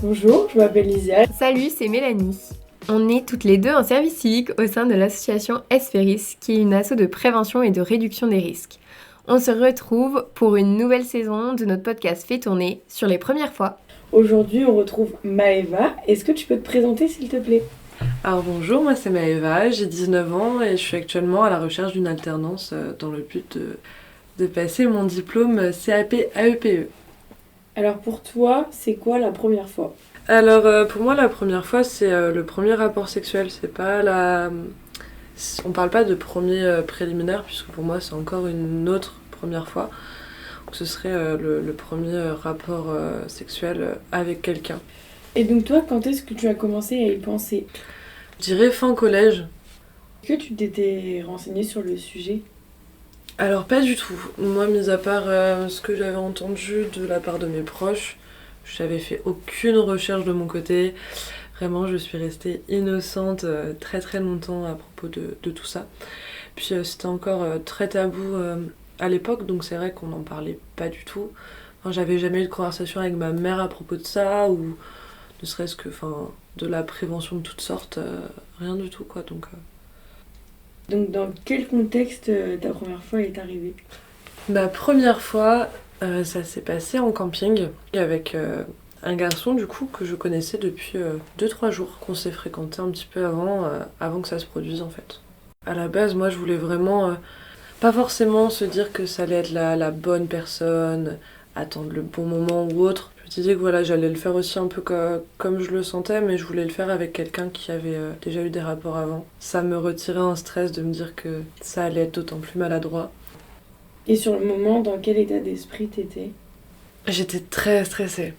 Bonjour, je m'appelle Lisia. Salut, c'est Mélanie. On est toutes les deux en service civique au sein de l'association SFERIS, qui est une asso de prévention et de réduction des risques. On se retrouve pour une nouvelle saison de notre podcast Fait tourner sur les premières fois. Aujourd'hui, on retrouve Maëva. Est-ce que tu peux te présenter, s'il te plaît ? Alors bonjour, moi c'est Maëva, j'ai 19 ans et je suis actuellement à la recherche d'une alternance dans le but de passer mon diplôme CAP AEPE. Alors pour toi, c'est quoi la première fois ? Alors pour moi la première fois c'est le premier rapport sexuel, c'est pas la... On parle pas de premier préliminaire puisque pour moi c'est encore une autre première fois. Donc, ce serait le premier rapport sexuel avec quelqu'un. Et donc toi, quand est-ce que tu as commencé à y penser ? Je dirais fin collège. Est-ce que tu t'étais renseignée sur le sujet ? Alors pas du tout. Moi, mis à part ce que j'avais entendu de la part de mes proches, j'avais fait aucune recherche de mon côté. Vraiment, je suis restée innocente très très longtemps à propos de tout ça. Puis c'était encore très tabou à l'époque, donc c'est vrai qu'on n'en parlait pas du tout. Enfin, j'avais jamais eu de conversation avec ma mère à propos de ça, ou ne serait-ce que de la prévention de toutes sortes, rien du tout quoi. Donc dans quel contexte ta première fois est arrivée ? Ma première fois, ça s'est passé en camping avec un garçon du coup que je connaissais depuis 2-3 jours, qu'on s'est fréquenté un petit peu avant que ça se produise en fait. À la base, moi je voulais vraiment pas forcément se dire que ça allait être la bonne personne, attendre le bon moment ou autre. Je me suis dit que voilà, j'allais le faire aussi un peu comme je le sentais, mais je voulais le faire avec quelqu'un qui avait déjà eu des rapports avant. Ça me retirait un stress de me dire que ça allait être d'autant plus maladroit. Et sur le moment, dans quel état d'esprit t'étais ? J'étais très stressée.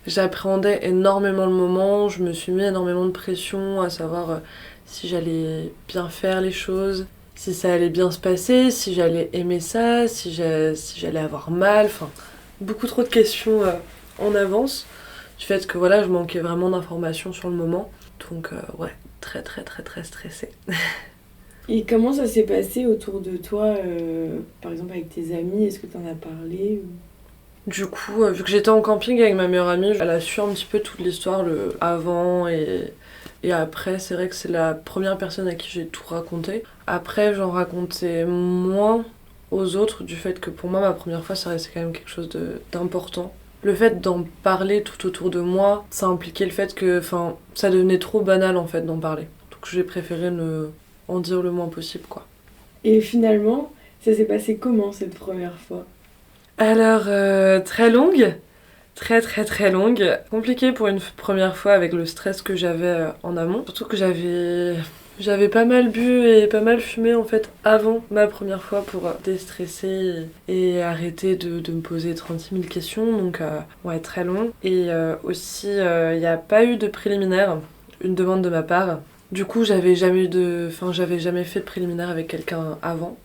J'appréhendais énormément le moment, je me suis mis énormément de pression à savoir si j'allais bien faire les choses, si ça allait bien se passer, si j'allais aimer ça, si j'allais avoir mal, beaucoup trop de questions en avance, du fait que voilà, je manquais vraiment d'informations sur le moment, donc ouais, très très très très stressée. Et comment ça s'est passé autour de toi, par exemple avec tes amis ? Est-ce que t'en as parlé ? Du coup, vu que j'étais en camping avec ma meilleure amie, elle a su un petit peu toute l'histoire, le avant et après. C'est vrai que c'est la première personne à qui j'ai tout raconté. Après, j'en racontais moins aux autres du fait que pour moi, ma première fois, ça restait quand même quelque chose d'important. Le fait d'en parler tout autour de moi, ça impliquait le fait que ça devenait trop banal en fait d'en parler. Donc j'ai préféré ne en dire le moins possible quoi. Et finalement, ça s'est passé comment cette première fois ? Alors, très longue, très très très longue. Compliqué pour une première fois avec le stress que j'avais en amont. Surtout que j'avais pas mal bu et pas mal fumé en fait avant ma première fois pour déstresser et arrêter de me poser 36 000 questions. Donc, ouais, très long. Et aussi, il n'y a pas eu de préliminaire, une demande de ma part. Du coup, j'avais jamais fait de préliminaire avec quelqu'un avant.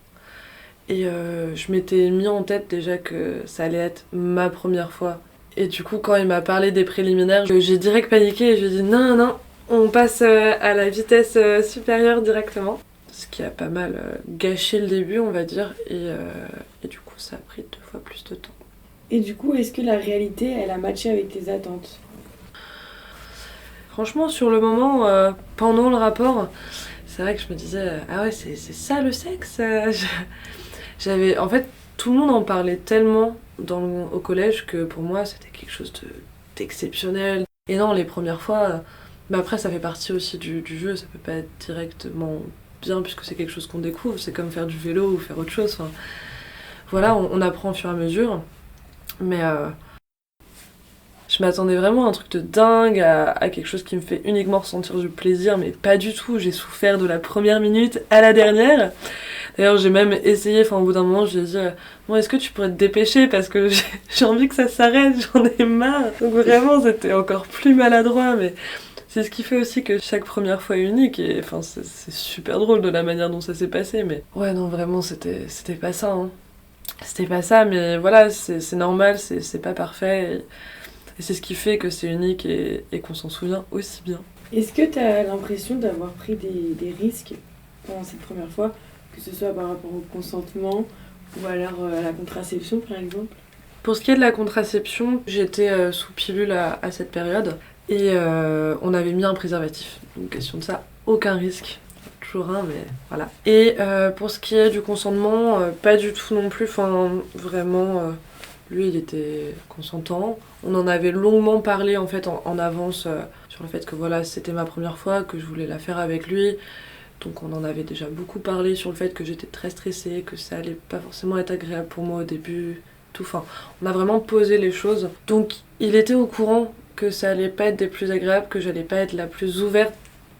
Et je m'étais mis en tête déjà que ça allait être ma première fois. Et du coup, quand il m'a parlé des préliminaires, j'ai direct paniqué et je lui ai dit non, on passe à la vitesse supérieure directement. Ce qui a pas mal gâché le début, on va dire. Et du coup, ça a pris 2 fois plus de temps. Et du coup, est-ce que la réalité, elle a matché avec tes attentes ? Franchement, sur le moment, pendant le rapport, c'est vrai que je me disais ah ouais, c'est ça le sexe En fait, tout le monde en parlait tellement au collège que pour moi, c'était quelque chose d'exceptionnel. Et non, les premières fois, mais après, ça fait partie aussi du jeu, ça peut pas être directement bien puisque c'est quelque chose qu'on découvre. C'est comme faire du vélo ou faire autre chose. Voilà, on apprend au fur et à mesure. Mais je m'attendais vraiment à un truc de dingue, à quelque chose qui me fait uniquement ressentir du plaisir, mais pas du tout. J'ai souffert de la première minute à la dernière. D'ailleurs, j'ai même essayé, au bout d'un moment, je lui ai dit bon, est-ce que tu pourrais te dépêcher parce que j'ai envie que ça s'arrête, j'en ai marre. Donc vraiment, c'était encore plus maladroit, mais c'est ce qui fait aussi que chaque première fois est unique. Et c'est super drôle de la manière dont ça s'est passé, mais ouais, non, vraiment, c'était pas ça. Hein. C'était pas ça, mais voilà, c'est normal, c'est pas parfait. Et c'est ce qui fait que c'est unique et qu'on s'en souvient aussi bien. Est-ce que tu as l'impression d'avoir pris des risques pendant cette première fois ? Que ce soit par rapport au consentement ou alors à la contraception par exemple ? Pour ce qui est de la contraception, j'étais sous pilule à cette période. Et on avait mis un préservatif. Donc question de ça, aucun risque. Toujours un, mais voilà. Et pour ce qui est du consentement, pas du tout non plus. Enfin, vraiment, lui, il était consentant. On en avait longuement parlé en fait en avance sur le fait que voilà, c'était ma première fois, que je voulais la faire avec lui. Donc on en avait déjà beaucoup parlé sur le fait que j'étais très stressée, que ça allait pas forcément être agréable pour moi au début. Tout. Enfin, on a vraiment posé les choses. Donc il était au courant que ça allait pas être des plus agréables, que j'allais pas être la plus ouverte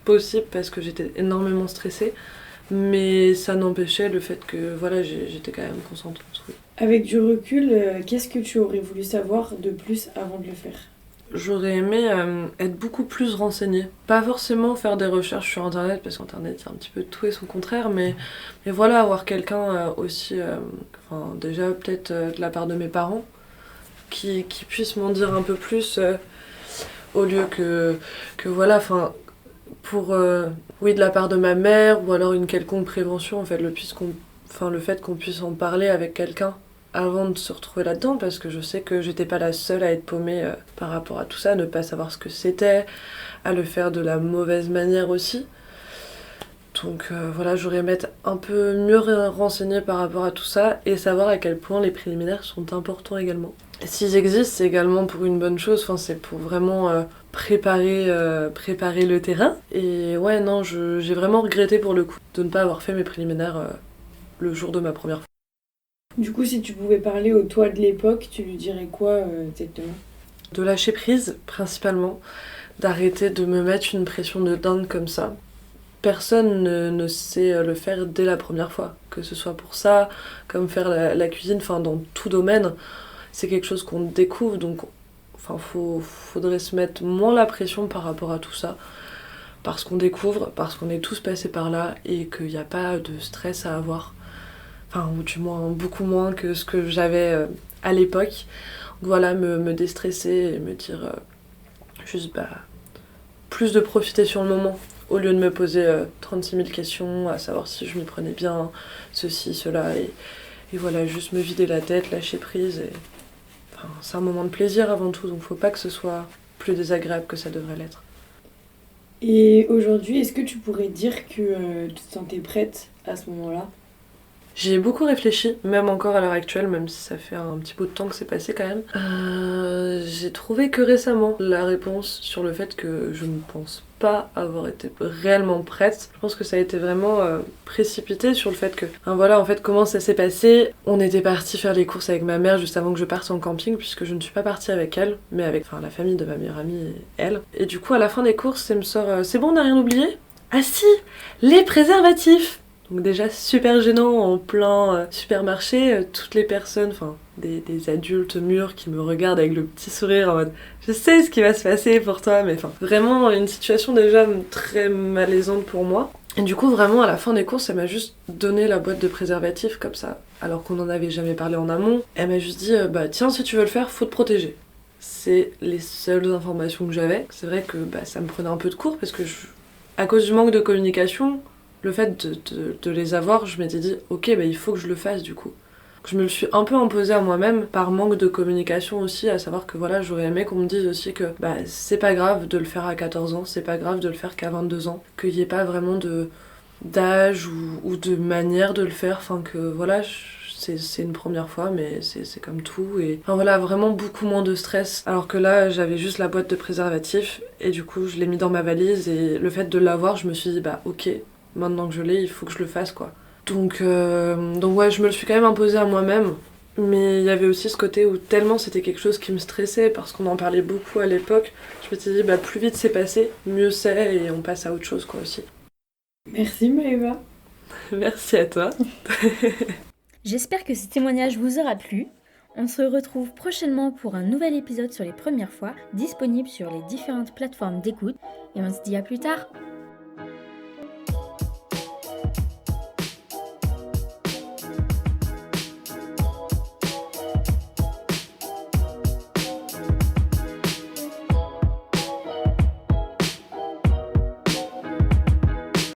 possible parce que j'étais énormément stressée. Mais ça n'empêchait le fait que voilà, j'étais quand même consentante. Oui. Avec du recul, qu'est-ce que tu aurais voulu savoir de plus avant de le faire ? J'aurais aimé être beaucoup plus renseignée. Pas forcément faire des recherches sur internet, parce qu'internet c'est un petit peu tout et son contraire, mais voilà, avoir quelqu'un aussi, enfin, déjà peut-être de la part de mes parents, qui puisse m'en dire un peu plus, au lieu que voilà, enfin, pour, oui, de la part de ma mère, ou alors une quelconque prévention, en fait, le fait qu'on puisse en parler avec quelqu'un avant de se retrouver là-dedans, parce que je sais que j'étais pas la seule à être paumée par rapport à tout ça, à ne pas savoir ce que c'était, à le faire de la mauvaise manière aussi. Donc voilà, j'aurais aimé être un peu mieux renseignée par rapport à tout ça, et savoir à quel point les préliminaires sont importants également. Et s'ils existent, c'est également pour une bonne chose, enfin, c'est pour vraiment préparer le terrain. Et ouais, non, j'ai vraiment regretté pour le coup de ne pas avoir fait mes préliminaires le jour de ma première fois. Du coup, si tu pouvais parler au toi de l'époque, tu lui dirais quoi exactement ? De lâcher prise, principalement. D'arrêter de me mettre une pression de dingue comme ça. Personne ne sait le faire dès la première fois. Que ce soit pour ça, comme faire la cuisine, enfin dans tout domaine, c'est quelque chose qu'on découvre, donc enfin, faudrait se mettre moins la pression par rapport à tout ça. Parce qu'on découvre, parce qu'on est tous passés par là, et qu'il n'y a pas de stress à avoir. Enfin, ou du moins beaucoup moins que ce que j'avais à l'époque. Voilà, me déstresser et me dire juste plus de profiter sur le moment, au lieu de me poser 36 000 questions, à savoir si je m'y prenais bien, ceci, cela, et voilà, juste me vider la tête, lâcher prise. Enfin, c'est un moment de plaisir avant tout, donc faut pas que ce soit plus désagréable que ça devrait l'être. Et aujourd'hui, est-ce que tu pourrais dire que tu te sentais prête à ce moment-là ? J'y ai beaucoup réfléchi, même encore à l'heure actuelle, même si ça fait un petit bout de temps que c'est passé quand même. J'ai trouvé que récemment la réponse sur le fait que je ne pense pas avoir été réellement prête. Je pense que ça a été vraiment précipité sur le fait que... Enfin, voilà, en fait, comment ça s'est passé. On était partis faire les courses avec ma mère juste avant que je parte en camping, puisque je ne suis pas partie avec elle, mais avec la famille de ma meilleure amie et elle. Et du coup, à la fin des courses, elle me sort c'est bon, on n'a rien oublié ? Ah si, les préservatifs. Donc déjà super gênant en plein supermarché, toutes les personnes, enfin des adultes mûrs qui me regardent avec le petit sourire en mode je sais ce qui va se passer pour toi, mais enfin vraiment une situation déjà très malaisante pour moi. Et du coup vraiment à la fin des courses elle m'a juste donné la boîte de préservatifs comme ça, alors qu'on n'en avait jamais parlé en amont. Elle m'a juste dit bah tiens si tu veux le faire faut te protéger. C'est les seules informations que j'avais. C'est vrai que ça me prenait un peu de court parce que à cause du manque de communication, le fait de les avoir, je m'étais dit ok il faut que je le fasse du coup. Je me le suis un peu imposé à moi-même par manque de communication aussi, à savoir que voilà, j'aurais aimé qu'on me dise aussi que c'est pas grave de le faire à 14 ans, c'est pas grave de le faire qu'à 22 ans, qu'il n'y ait pas vraiment d'âge ou de manière de le faire, enfin que voilà, c'est une première fois mais c'est comme tout, et enfin voilà, vraiment beaucoup moins de stress, alors que là j'avais juste la boîte de préservatifs et du coup je l'ai mis dans ma valise, et le fait de l'avoir je me suis dit ok, maintenant que je l'ai, il faut que je le fasse quoi. Donc ouais, je me le suis quand même imposé à moi-même. Mais il y avait aussi ce côté où tellement c'était quelque chose qui me stressait, parce qu'on en parlait beaucoup à l'époque, je me suis dit plus vite c'est passé, mieux c'est, et on passe à autre chose quoi aussi. Merci Maëva. Merci à toi. J'espère que ce témoignage vous aura plu. On se retrouve prochainement pour un nouvel épisode sur les premières fois, disponible sur les différentes plateformes d'écoute. Et on se dit à plus tard.